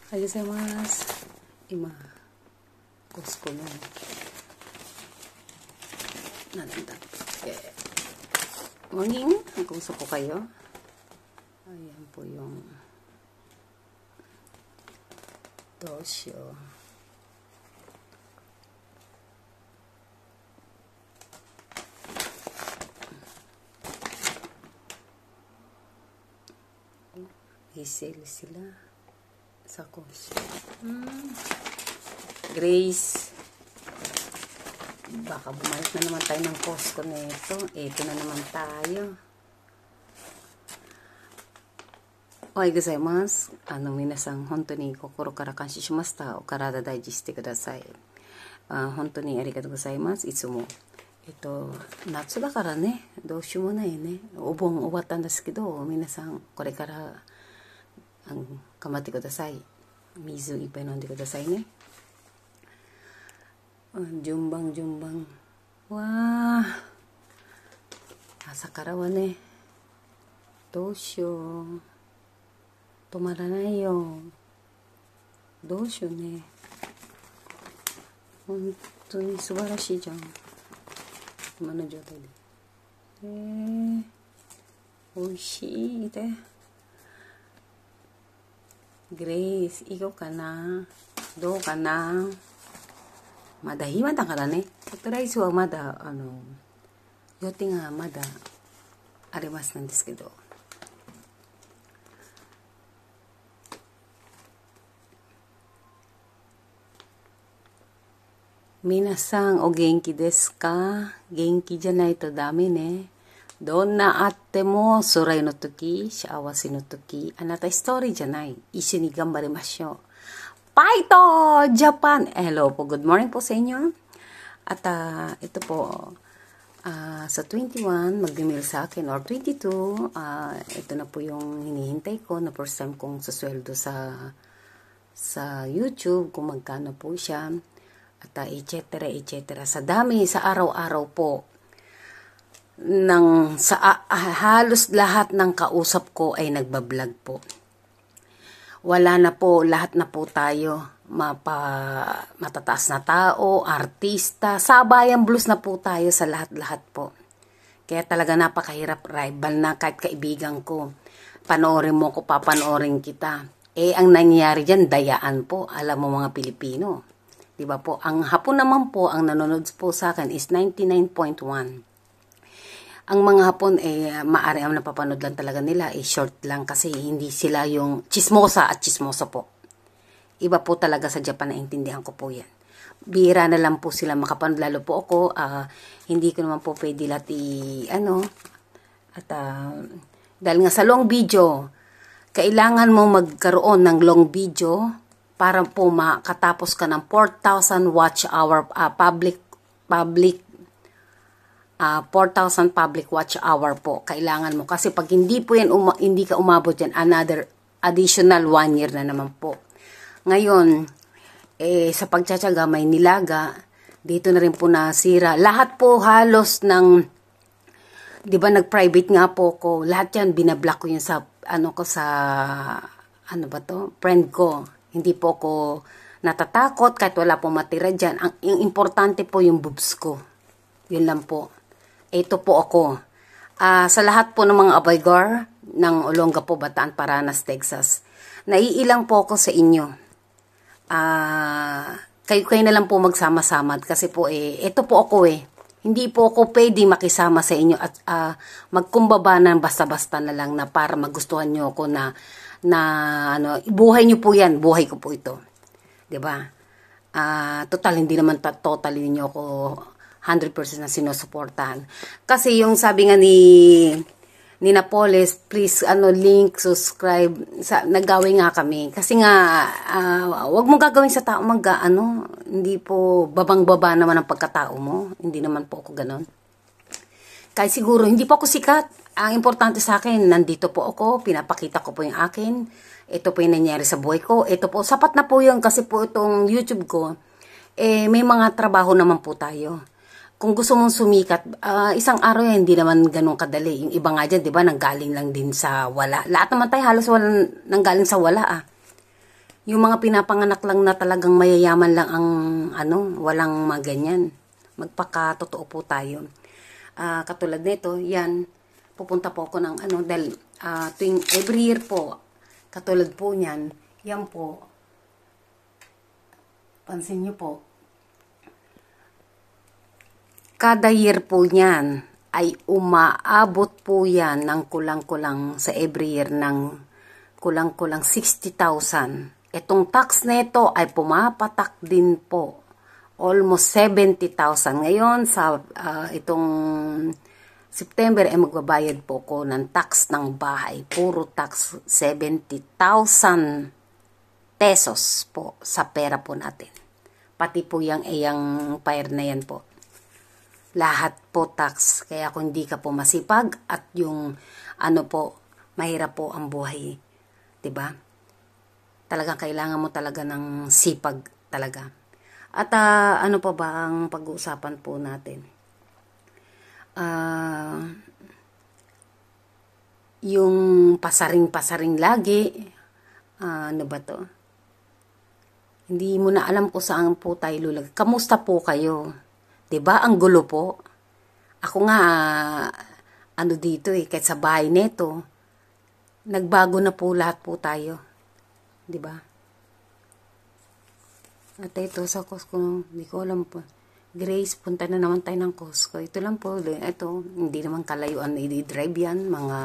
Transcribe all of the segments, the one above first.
ありがとうございます。今、コスコの、なんだっけ、maging, kung gusto ko kayo. Ayan po yung dosyo. I-sale sila sa Costco. Grace, baka bumalik na naman tayo ng Costco na ito. Ito na naman tayo. Ohayou gozaimasu. Minasan, hontou ni kokoro kara kanshi shimashita. O karada daiji shite kudasai. Hontou ni arigatou gozaimasu. Itsumo. 夏だからね、どうしようもないね。お盆終わったんですけど、皆さんこれから頑張ってください。水いっぱい飲んでくださいね。順番。わあ、朝からはね、どうしよう。止まらないよ。どうしようね。本当に素晴らしいじゃん。今の状態で。美味しいで。グレイス、行こうかな。どうかな。まだ暇だからね。とりあえずはまだ、予定がまだありますなんですけど。皆さんお元気ですか？元気じゃないとダメね。どんなあっても辛いの時、幸せの時、あなた一人じゃない。一緒に頑張りましょう。Paito! Japan! Hello po, good morning po sa inyo. At ito po, sa 21, mag-email sa akin, or 22, ito na po yung hinihintay ko na first time kong susweldo sa YouTube, kung magkano po siya. At etc. Sa dami, sa araw-araw po, halos lahat ng kausap ko ay nagbablog po. Wala na po, lahat na po tayo, matataas na tao, artista, sabayang blues na po tayo sa lahat-lahat po. Kaya talaga napakahirap, rival na kahit kaibigan ko. Panoorin mo ko, papanoorin kita. Ang nangyayari dyan, dayaan po, alam mo mga Pilipino. Diba po? Ang Hapon naman po, ang nanonood po sa akin is 99.1. Ang mga Hapon, maaari ang napapanood lang talaga nila, short lang kasi hindi sila yung chismosa at chismosa po. Iba po talaga sa Japan, na intindihan ko po yan. Bihira na lang po sila makapanood, lalo po ako, hindi ko naman po pwede lahat dahil nga sa long video, kailangan mo magkaroon ng long video, para po makatapos ka ng 4,000 watch hour public 4,000 public watch hour po kailangan mo, kasi pag hindi po yan hindi ka umabot yan, another additional 1 year na naman po. Ngayon sa pagtsatsaga may nilaga dito na rin po nasira lahat po halos ng, di ba nag-private nga po ko, lahat yan binablock ko yun sa friend ko. Hindi po ako natatakot kahit wala po matira dyan. Ang importante po yung boobs ko. Yun lang po. Ito po ako. Sa lahat po ng mga Aboygar ng Olongapo, Bataan, Paranas, Texas, naiilang po ako sa inyo. Kayo na lang po magsama-sama kasi po ito po ako Hindi po ako pwede makisama sa inyo at magkumbaba na basta-basta na lang na para magustuhan nyo ako na buhay nyo po yan, buhay ko po ito. 'Di ba? Total hindi naman totally niyo ako 100% na sinusuportahan. Kasi yung sabi nga ni Napoles, please link, subscribe, naggawin nga kami. Kasi nga wag mo gagawin sa tao hindi po babang-baba naman ang pagkatao mo. Hindi naman po ako ganoon. Kahit siguro hindi po ako sikat. Ang importante sa akin, nandito po ako, pinapakita ko po yung akin. Ito po yung nangyari sa buhay ko. Ito po, sapat na po yun kasi po itong YouTube ko, may mga trabaho naman po tayo. Kung gusto mong sumikat, isang araw yan, hindi naman ganun kadali. Yung iba nga dyan, di ba, nanggaling lang din sa wala. Lahat naman tayo halos nanggaling sa wala Yung mga pinapanganak lang na talagang mayayaman lang ang walang maganyan. Magpakatotoo po tayo. Katulad nito, yan, pupunta po ako ng dahil tuwing every year po, katulad po niyan, yan po, pansin nyo po, kada year po niyan ay umaabot po yan ng kulang-kulang sa every year ng kulang-kulang 60,000. Itong tax nito ay pumapatak din po almost 70,000. Ngayon sa itong September ay magbabayad po ko ng tax ng bahay. Puro tax 70,000 pesos po sa pera po natin. Pati po yung fire na yan po. Lahat po tax. Kaya kung hindi ka po masipag at yung mahirap po ang buhay. 'Di ba? Talagang kailangan mo talaga ng sipag talaga. At ano pa ba ang pag-uusapan po natin? Yung pasaring-pasaring lagi, ano ba to? Hindi mo na alam kung saan po tayo lulag. Kamusta po kayo? 'Di ba? Ang gulo po. Ako nga, dito kahit sa bahay neto, nagbago na po lahat po tayo. 'Di ba? At ito sa Costco, hindi ko alam po. Grace, punta na naman tayo ng Costco. Ito lang po. Ito, hindi naman kalayuan i-drive yan. Mga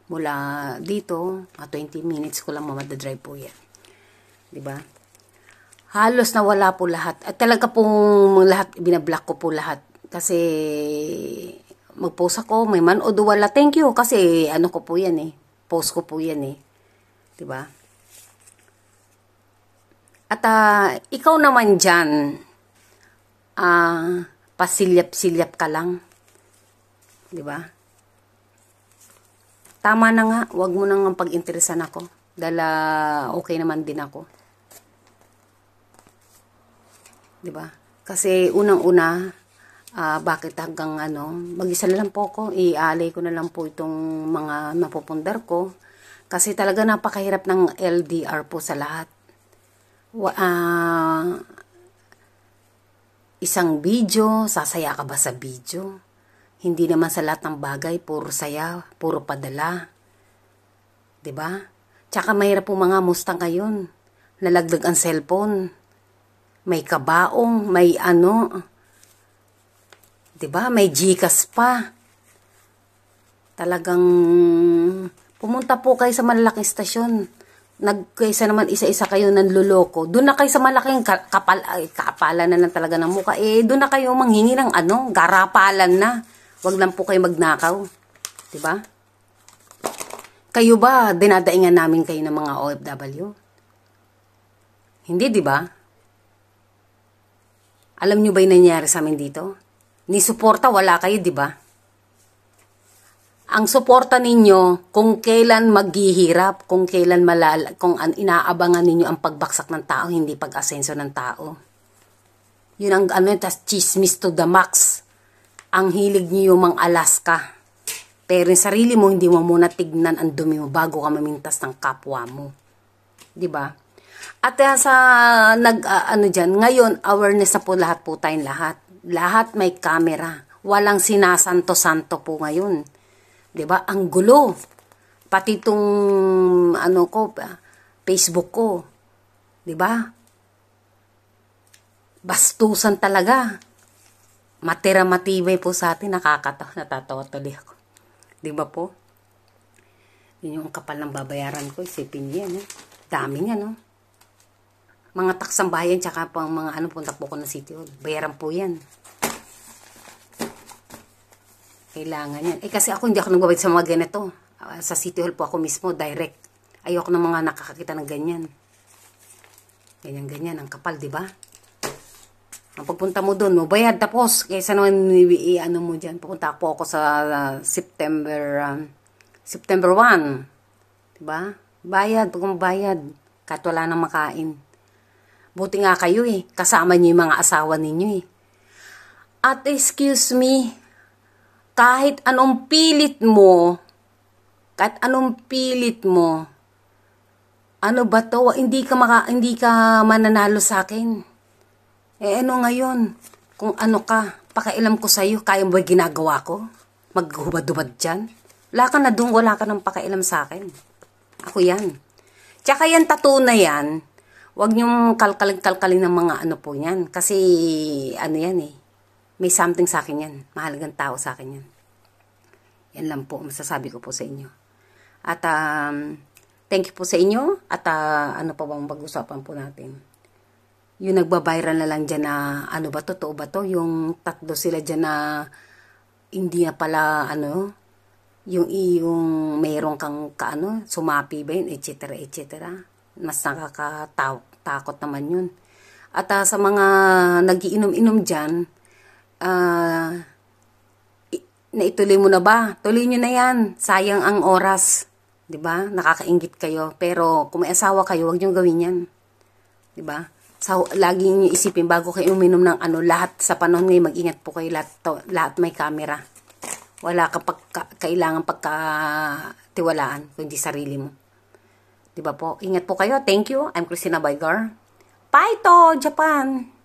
mula dito, 20 minutes ko lang mamadadrive po yan. 'Di ba? Halos na wala po lahat. At talaga pong lahat, binablock ko po lahat. Kasi mag-post ako, may man o wala. Thank you. Kasi ko po yan eh. Post ko po yan eh. 'Di ba? At ikaw naman dyan, pasilyap-silyap ka lang. 'Di ba? Tama na nga, wag mo nang pag-interesan ako. Dahil okay naman din ako. 'Di ba? Kasi unang-una, bakit hanggang mag-isa na lang po ako, iaalay ko na lang po itong mga napupundar ko. Kasi talaga napakahirap ng LDR po sa lahat. Isang video, sasaya ka ba sa video? Hindi naman sa lahat ng bagay, puro saya, puro padala. 'Di ba? Tsaka mahirap po mga Mustang ngayon. Nalagdag ang cellphone. May kabaong, may 'di ba? May GCash pa. Talagang pumunta po kayo sa malalaking estasyon. Kaysa naman isa-isa kayo nanluloko. Doon na kayo sa malaking kapalan na lang talaga ng mukha. Doon na kayo manghingi ng garapalan na. Wag lang po kayo magnakaw. 'Di ba? Kayo ba, dinadaingan namin kayo ng mga OFW? Hindi, 'di ba? Alam nyo ba yung nangyari sa amin dito? Ni suporta, wala kayo, 'di ba? Ang suporta ninyo kung kailan maghihirap, kung kailan kung inaabangan ninyo ang pagbaksak ng tao, hindi pag-asenso ng tao. Yun ang tas chismis to the max. Ang hilig niyo yung mang-alas ka. Pero yung sarili mo, hindi mo muna tignan ang dumi mo bago ka mamintas ng kapwa mo. 'Di ba? At sa dyan, ngayon, awareness na po lahat po tayong lahat. Lahat may camera. Walang sinasanto-santo po ngayon. 'Di ba? Ang gulo. Pati itong Facebook ko. 'Di ba? Bastusan talaga. Matira-matibay po sa atin, natatawa tuloy ako. 'Di ba po? Yun yung kapal ng babayaran ko, isipin niya, dami niya, no? Mga taksang bayan, tsaka pang mga punta po ko ng City Hall. Bayaran po yan. Kailangan yan. Kasi ako, hindi ako nagbabayad sa mga ganito. Sa City Hall po ako mismo, direct. Ayoko ng mga nakakakita ng ganyan. Ganyan-ganyan, ang kapal, di ba? Ang pagpunta mo doon, bayad tapos. Kaysa naman, mo dyan. Pupunta po ako sa September 1. Di ba? Bayad, pag bayad. Kahit wala nang makain. Buti nga kayo kasama niyo yung mga asawa ninyo At excuse me, kahit anong pilit mo, Ano ba to? Hindi ka mananalo sa akin. Eh ano ngayon? Kung ano ka, pakialam ko sa'yo, kaya mo ba ginagawa ko? Maghubad-hubad dyan? Wala ka na dun, wala ka ng pakialam sa akin. Ako yan. Tsaka yan tattoo na yan, huwag niyong kalkalin ng mga ano po yan. Kasi ano yan eh, may something sa akin yan. Mahalagang tao sa akin yan. Yan lang po, masasabi ko po sa inyo. At thank you po sa inyo. At ano pa bang pag-usapan po natin? Yung nagbabiral na lang dyan na, ano ba, totoo ba to? Yung tatlo sila dyan na, hindi na pala, ano, yung mayroong kang, sumapi ba yun, etc., etc. Mas nakakatakot naman yun. At sa mga nagiinom-inom dyan, naituloy mo na ba? Tuloy nyo na yan. Sayang ang oras. 'Di ba? Nakakainggit kayo. Pero kung may asawa kayo, huwag nyo gawin yan. 'Di ba? So, lagi nyo isipin bago kayo uminom ng lahat sa panahon ngayon, mag-ingat po kayo lahat may camera. Wala ka kailangan pagkatiwalaan kundi sarili mo. 'Di ba po? Ingat po kayo. Thank you. I'm Christina Baygar. Bye to, Japan!